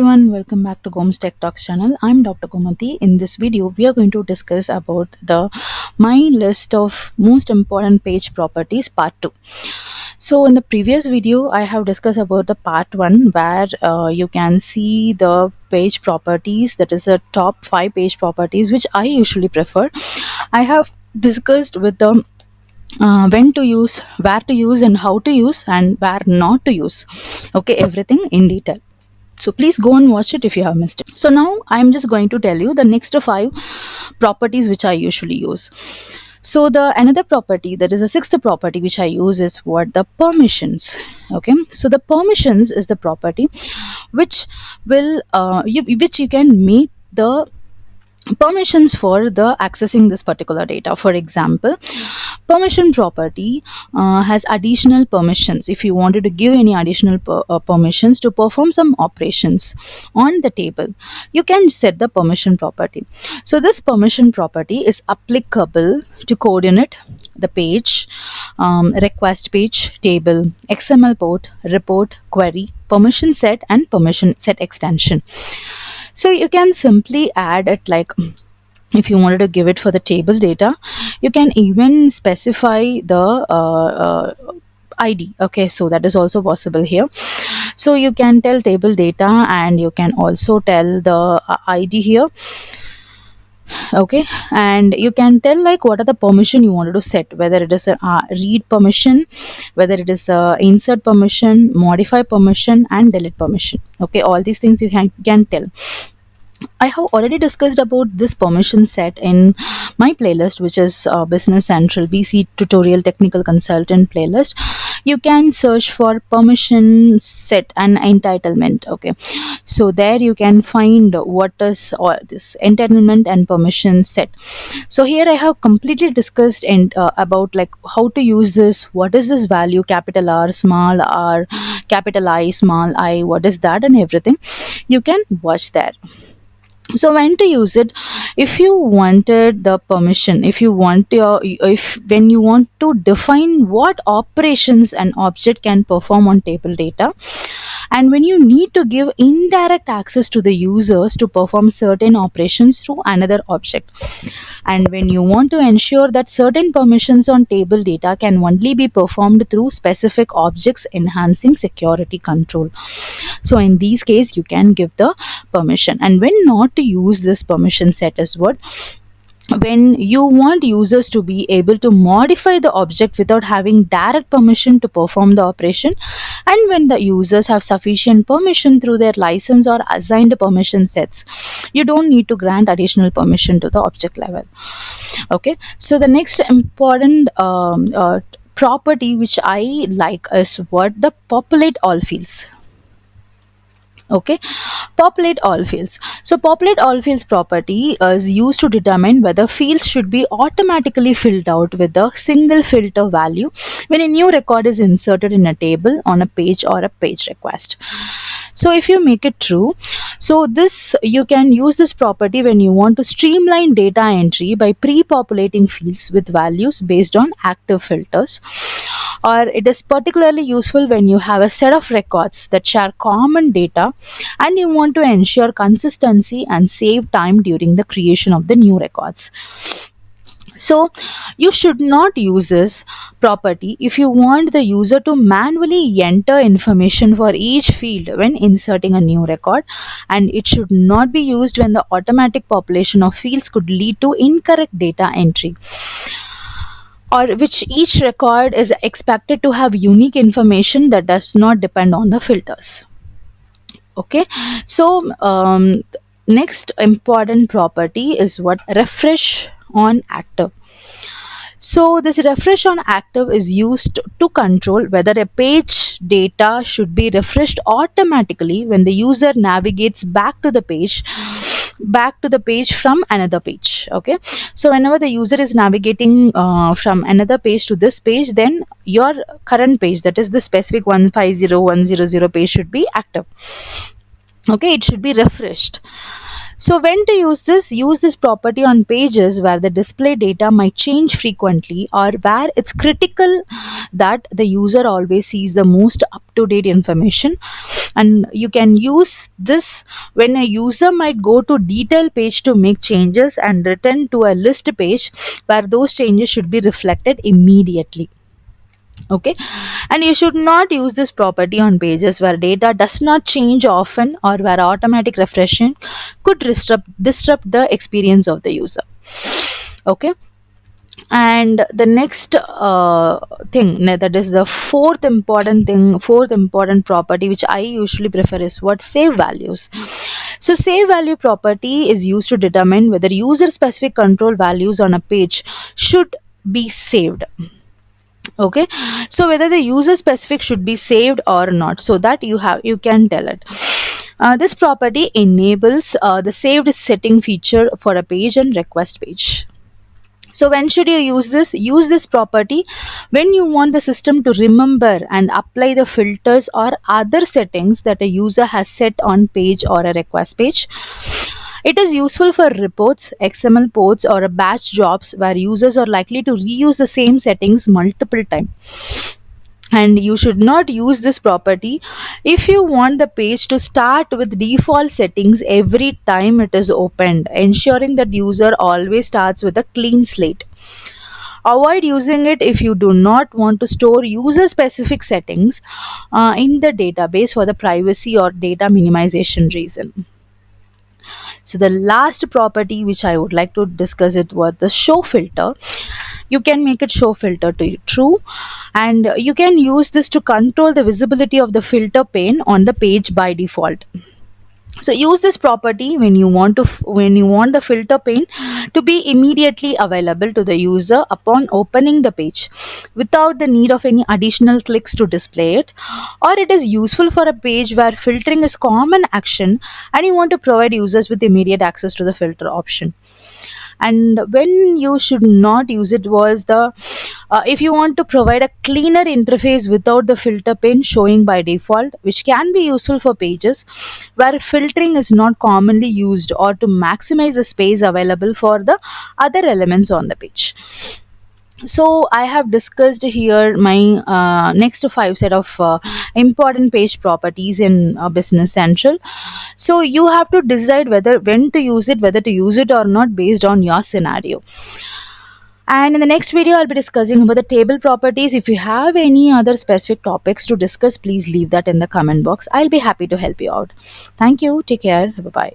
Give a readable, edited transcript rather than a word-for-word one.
everyone, welcome back to Goms Tech Talks channel. I'm Dr. Gomathi. In this video, we are going to discuss about the my list of most important page properties part 2. So in the previous video, I have discussed about the part 1 where you can see the page properties, that is the top 5 page properties which I usually prefer. I have discussed with the when to use, where to use, and how to use, and where not to use. Okay, everything in detail. So please go and watch it if you have missed it. So now I'm just going to tell you the next 5 properties which I usually use. So the another property, that is the sixth property which I use, is what? The permissions. Okay, so the permissions is the property which will which you can make the permissions for the accessing this particular data. For example, permission property has additional permissions. If you wanted to give any additional permissions to perform some operations on the table, you can set the permission property. So this permission property is applicable to coordinate the page, request page, table, XML port, report, query, permission set, and permission set extension. So you can simply add it, like if you wanted to give it for the table data, you can even specify the ID. Okay, so that is also possible here. So you can tell table data and you can also tell the ID here. Okay, and you can tell like what are the permission you wanted to set, whether it is a read permission, whether it is a insert permission, modify permission, and delete permission. Okay, all these things you can tell. I have already discussed about this permission set in my playlist, which is Business Central BC Tutorial Technical Consultant playlist. You can search for permission set and entitlement. Okay, so there you can find what is all this entitlement and permission set. So here I have completely discussed about like how to use this, what is this value, capital R, small r, capital I, small I, what is that, and everything you can watch there. So when to use it? If you wanted the permission, if when you want to define what operations an object can perform on table data, and when you need to give indirect access to the users to perform certain operations through another object, and when you want to ensure that certain permissions on table data can only be performed through specific objects, enhancing security control. So in these case you can give the permission. And when not to use this permission set is what? When you want users to be able to modify the object without having direct permission to perform the operation, and when the users have sufficient permission through their license or assigned permission sets, you don't need to grant additional permission to the object level. Okay, so the next important property which I like is what? The populate all fields. Okay, populate all fields. So populate all fields property is used to determine whether fields should be automatically filled out with a single filter value when a new record is inserted in a table, on a page, or a page request. So if you make it true, so this you can use this property when you want to streamline data entry by pre-populating fields with values based on active filters, or it is particularly useful when you have a set of records that share common data and you want to ensure consistency and save time during the creation of the new records. So you should not use this property if you want the user to manually enter information for each field when inserting a new record, and it should not be used when the automatic population of fields could lead to incorrect data entry, or which each record is expected to have unique information that does not depend on the filters. Okay, so next important property is what? Refresh on active. So this refresh on active is used to control whether a page data should be refreshed automatically when the user navigates back to the page from another page. Okay, so whenever the user is navigating from another page to this page, then your current page, that is the specific 150100 page, should be active. Okay, it should be refreshed. So when to use this? Use this property on pages where the display data might change frequently, or where it's critical that the user always sees the most up to date information. And you can use this when a user might go to detail page to make changes and return to a list page where those changes should be reflected immediately. Okay, and you should not use this property on pages where data does not change often, or where automatic refreshing could disrupt the experience of the user. Okay, and the next that is the fourth important property which I usually prefer is what? Save values. So save value property is used to determine whether user specific control values on a page should be saved. Okay, so whether the user specific should be saved or not, so that you can tell it. This property enables the saved setting feature for a page and request page. So when should you use this? Use this property when you want the system to remember and apply the filters or other settings that a user has set on page or a request page. It is useful for reports, XML ports, or batch jobs where users are likely to reuse the same settings multiple times. And you should not use this property if you want the page to start with default settings every time it is opened, ensuring that user always starts with a clean slate. Avoid using it if you do not want to store user specific settings in the database for the privacy or data minimization reason. So the last property which I would like to discuss it was the show filter. You can make it show filter to true, and you can use this to control the visibility of the filter pane on the page by default. So use this property when you want the filter pane to be immediately available to the user upon opening the page without the need of any additional clicks to display it. Or it is useful for a page where filtering is common action and you want to provide users with immediate access to the filter option. And when you should not use it was the if you want to provide a cleaner interface without the filter pane showing by default, which can be useful for pages where filtering is not commonly used, or to maximize the space available for the other elements on the page. So I have discussed here my next five set of important page properties in Business Central. So you have to decide whether to use it or not based on your scenario. And in the next video I'll be discussing about the table properties. If you have any other specific topics to discuss, please leave that in the comment box. I'll be happy to help you out. Thank you. Take care. Bye bye.